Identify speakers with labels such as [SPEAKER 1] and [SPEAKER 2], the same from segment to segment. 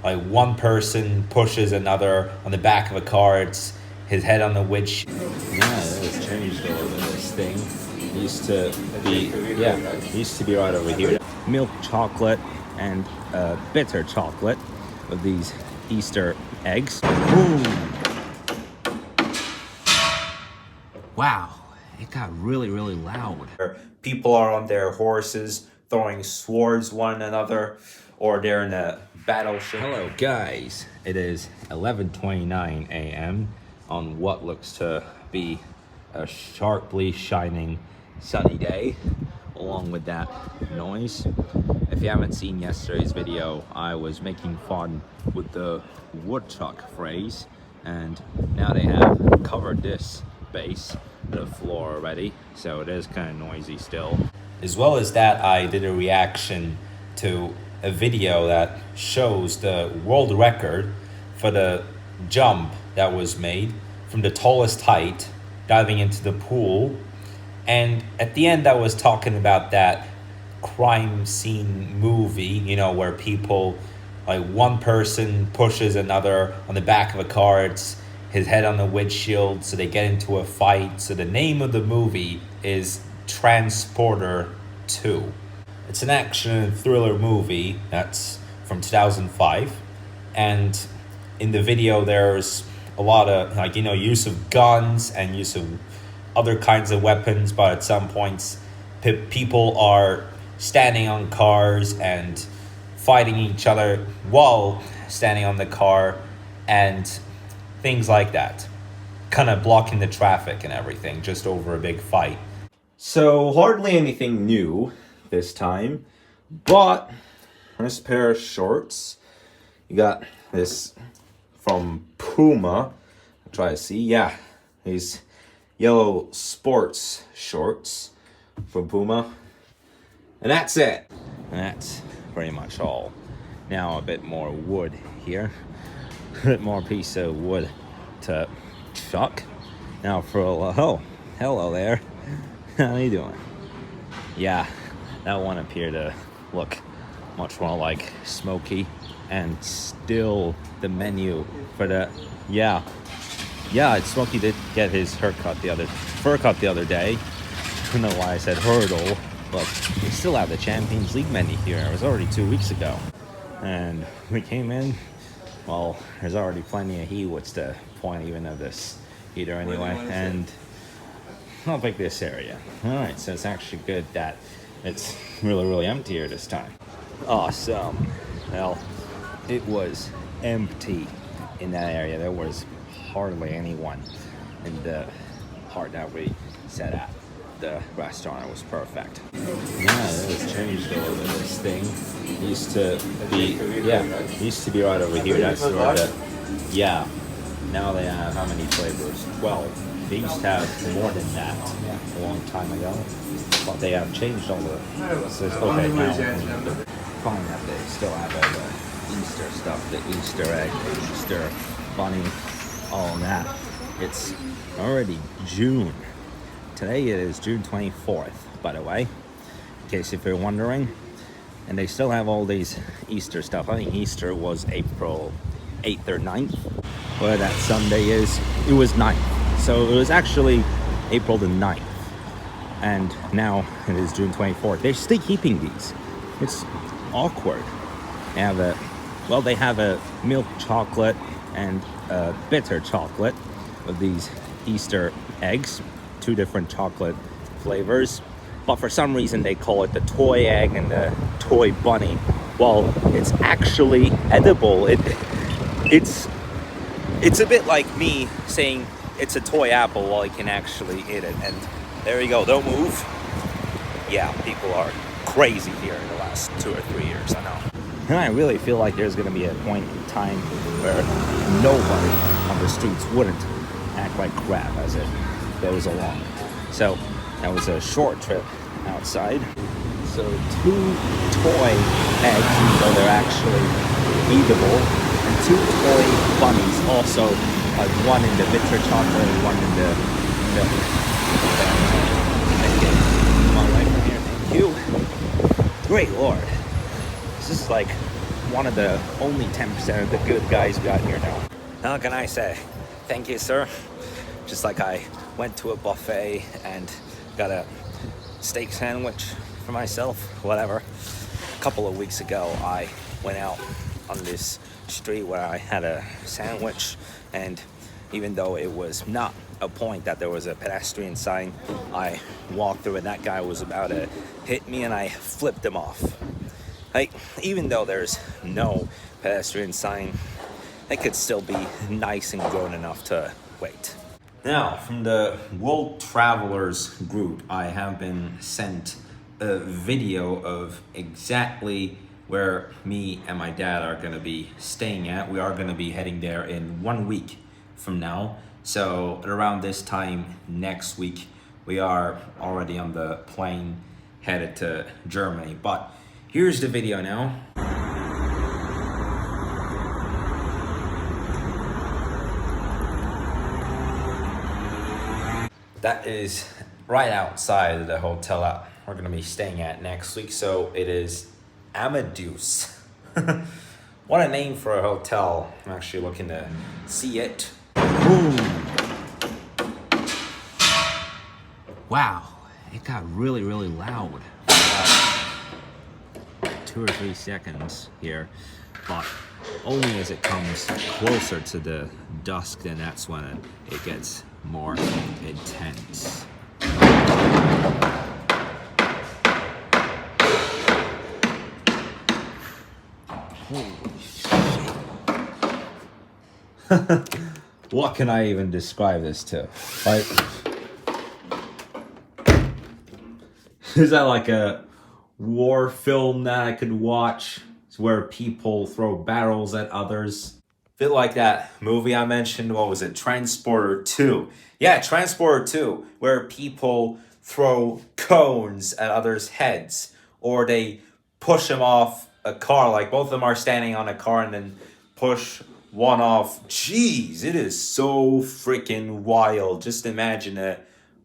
[SPEAKER 1] like one person pushes another on the back of a car. It's his head on the windshield.
[SPEAKER 2] Yeah, it was changed a little bit. This thing used to be right over here. Milk chocolate and bitter chocolate with these Easter eggs. Boom! Wow, it got really, really loud.
[SPEAKER 1] People are on their horses throwing swords one another, or they're in a battleship.
[SPEAKER 2] Hello guys, it is 11:29 a.m. on what looks to be a sharply shining sunny day, along with that noise. If you haven't seen yesterday's video, I was making fun with the woodchuck phrase, and now they have covered this base, the floor already, so it is kind of noisy still.
[SPEAKER 1] As well as that, I did a reaction to a video that shows the world record for the jump that was made from the tallest height, diving into the pool. And at the end, I was talking about that crime scene movie, you know, where people, like one person pushes another on the back of a car. It's his head on the windshield, so they get into a fight. So the name of the movie is Transporter 2. It's an action and thriller movie that's from 2005. And in the video, there's a lot of, like, you know, use of guns and use of other kinds of weapons. But at some points, people are standing on cars and fighting each other while standing on the car and things like that, kind of blocking the traffic and everything just over a big fight.
[SPEAKER 2] So hardly anything new this time, but this pair of shorts, you got this from Puma. I'll try to see, yeah, these yellow sports shorts from Puma, and that's it. And that's pretty much all. Now a bit more wood here. A bit more piece of wood to chuck. Now for oh, hello there. How you doing? Yeah, that one appeared to look much more like smoky, and still the menu for the yeah, Smokey did get his fur cut the other day. I don't know why I said hurdle, but we still have the Champions League menu here. It was already 2 weeks ago, and we came in. Well, there's already plenty of heat. What's the point even of this heater anyway? And I'll pick this area. All right, so it's actually good that it's really, really empty here this time. Awesome. Well, it was empty in that area. There was hardly anyone in the part that we sat at. The restaurant was perfect. Yeah, it was changed a little bit. This thing used to be right over here. That's where now they have how many flavors? 12. They used to have more than that a long time ago, but they have changed all the. So it's okay now. Fine that they still have all the Easter stuff, the Easter egg, the Easter bunny, all that. It's already June. Today it is June 24th, by the way, in case if you're wondering. And they still have all these Easter stuff. I think Easter was April 8th or 9th. Where that Sunday is, it was 9th. So it was actually April the 9th. And now it is June 24th. They're still keeping these. It's awkward. They have a milk chocolate and a bitter chocolate with these Easter eggs. 2 different chocolate flavors, but for some reason they call it the toy egg and the toy bunny. Well, it's actually edible. It's a bit like me saying it's a toy apple while you can actually eat it. And there you go. Don't move. Yeah, people are crazy here in the last 2 or 3 years. I know. And I really feel like there's going to be a point in time where nobody on the streets wouldn't act like crap as it goes along. So that was a short trip outside. So 2 toy eggs, even though they're actually eatable, and 2 toy bunnies, also like one in the bitter chocolate and one in the milk. Thank you. Come on, right from here. Thank you. Great Lord. This is like
[SPEAKER 1] one of the only 10% of the good guys we got here now. How can I say? Thank you, sir. Just like I went to a buffet and got a steak sandwich for myself, whatever. A couple of weeks ago, I went out on this street where I had a sandwich, and even though it was not a point that there was a pedestrian sign, I walked through and that guy was about to hit me and I flipped him off. Like, even though there's no pedestrian sign, it could still be nice and grown enough to wait. Now, from the World Travelers group, I have been sent a video of exactly where me and my dad are going to be staying at. We are going to be heading there in 1 week from now. So at around this time next week, we are already on the plane headed to Germany. But here's the video now. That is right outside of the hotel that we're going to be staying at next week. So it is Amadeus. What a name for a hotel. I'm actually looking to see it. Boom. Wow, it got really, really loud. 2 or 3 seconds here, but only as it comes closer to the dusk, then that's when it gets more intense. Holy shit. What can I even describe this to? Like, is that like a war film that I could watch? It's where people throw barrels at others. Bit like that movie I mentioned. What was it? Transporter 2. Yeah, Transporter 2, where people throw cones at others' heads, or they push them off a car. Like both of them are standing on a car and then push one off. Jeez, it is so freaking wild. Just imagine a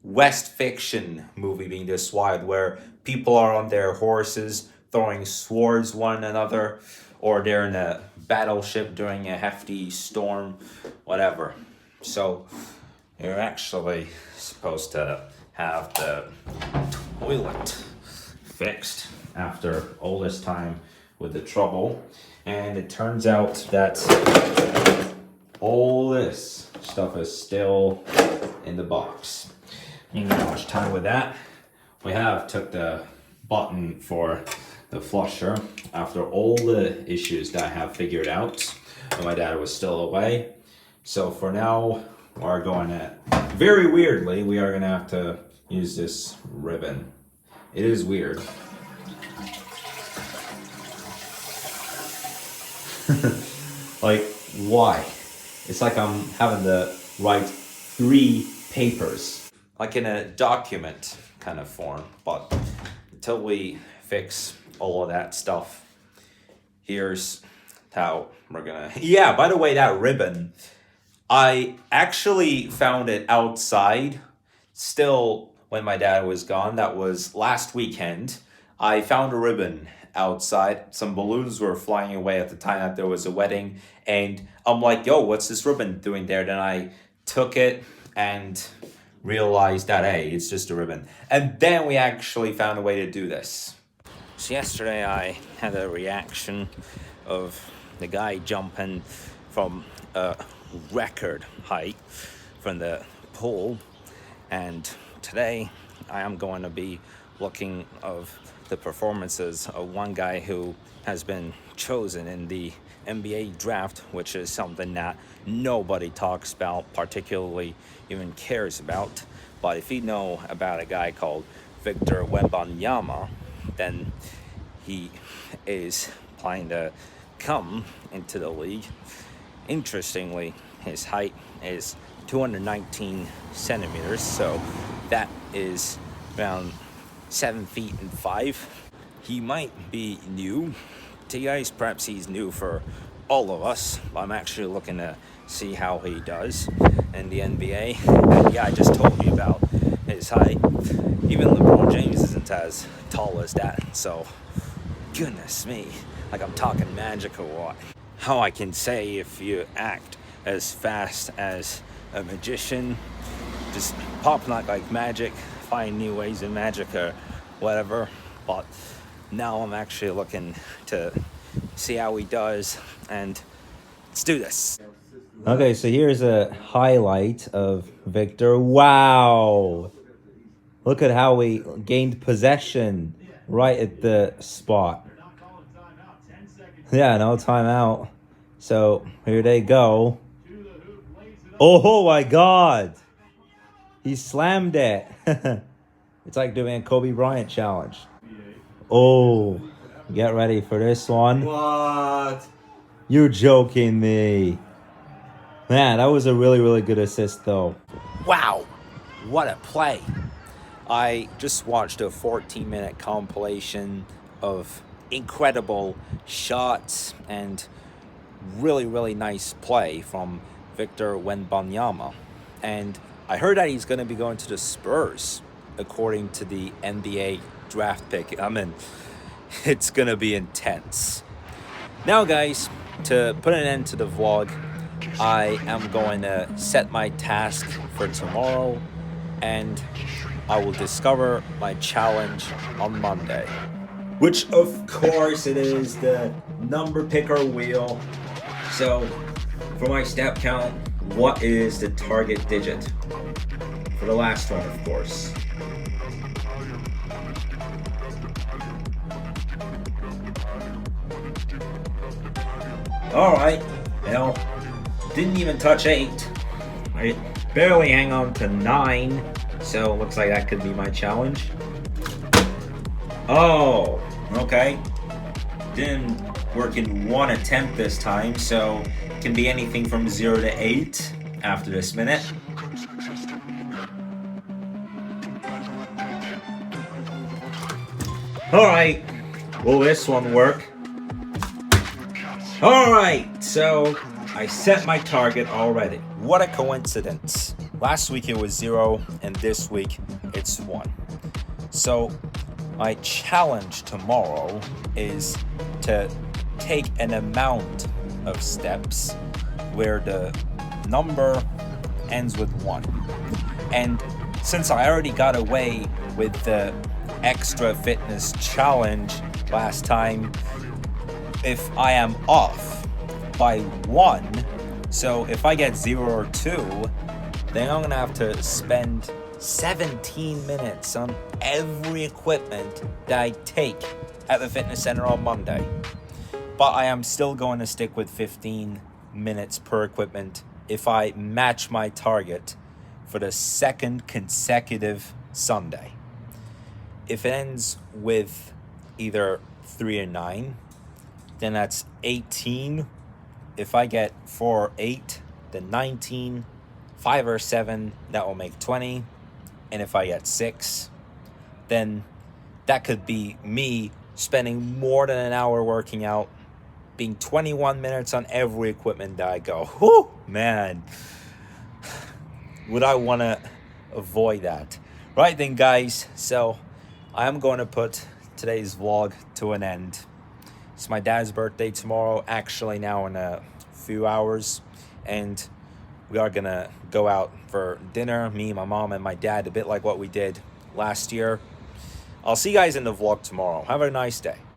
[SPEAKER 1] West Fiction movie being this wild, where people are on their horses throwing swords one another, or they're in a battleship during a hefty storm, whatever. So you're actually supposed to have the toilet fixed after all this time with the trouble, and it turns out that all this stuff is still in the box. You ain't got much time with that. We have took the button for the flusher after all the issues that I have figured out when my dad was still away. So for now, we're going to, very weirdly, we are going to have to use this ribbon. It is weird. Like, why? It's like I'm having to write 3 papers, like in a document kind of form. But until we fix all of that stuff, here's how we're gonna. Yeah, by the way, that ribbon, I actually found it outside still when my dad was gone. That was last weekend. I found a ribbon outside. Some balloons were flying away at the time that there was a wedding, and I'm like, yo, what's this ribbon doing there? Then I took it and realized that, hey, it's just a ribbon. And then we actually found a way to do this. So yesterday I had a reaction of the guy jumping from a record height from the pool, and today I am going to be looking of the performances of one guy who has been chosen in the NBA draft, which is something that nobody talks about, particularly even cares about. But if you know about a guy called Victor Wembanyama, then he is planning to come into the league. Interestingly, his height is 219 centimeters, so that is around 7 feet and 5. He might be new to you guys, perhaps he's new for all of us. I'm actually looking to see how he does in the NBA. And yeah, I just told you about his height. Even LeBron James isn't as tall as that, so goodness me. like I'm talking magic or what. How I can say if you act as fast as a magician, just pop like magic, find new ways in magic or whatever. But now I'm actually looking to see how he does, and let's do this. Okay, so here's a highlight of Victor. Wow! Look at how we gained possession right at the spot. Yeah, no timeout. So here they go. Oh my God! He slammed it. It's like doing a Kobe Bryant challenge. Oh, get ready for this one.
[SPEAKER 2] What?
[SPEAKER 1] You're joking me. Man, that was a really, really good assist, though. Wow, what a play. I just watched a 14-minute compilation of incredible shots and really, really nice play from Victor Wembanyama. And I heard that he's going to be going to the Spurs, according to the NBA draft pick. I mean, it's going to be intense. Now, guys, to put an end to the vlog, I am going to set my task for tomorrow, and I will discover my challenge on Monday.
[SPEAKER 2] Which, of course, it is the number picker wheel. So, for my step count, what is the target digit? For the last one, of course. Alright, well, didn't even touch 8. I barely hang on to 9, so looks like that could be my challenge. Oh, okay. Didn't work in one attempt this time, so it can be anything from 0 to 8 after this minute. Alright, will this one work? Alright, so I set my target already.
[SPEAKER 1] What a coincidence. Last week it was 0, and this week it's 1. So my challenge tomorrow is to take an amount of steps where the number ends with 1. And since I already got away with the extra fitness challenge last time, if I am off by 1, so if I get 0 or 2, then I'm gonna have to spend 17 minutes on every equipment that I take at the fitness center on Monday. But I am still going to stick with 15 minutes per equipment if I match my target for the second consecutive Sunday. If it ends with either 3 or 9, then that's 18. If I get 4 or 8, then 19. 5 or 7, that will make 20. And if I get 6, then that could be me spending more than an hour working out, being 21 minutes on every equipment that I go. Whew, man. Would I want to avoid that? Right then, guys. So I am going to put today's vlog to an end. It's my dad's birthday tomorrow, actually now in a few hours, and we are gonna go out for dinner, me, my mom, and my dad, a bit like what we did last year. I'll see you guys in the vlog tomorrow. Have a nice day.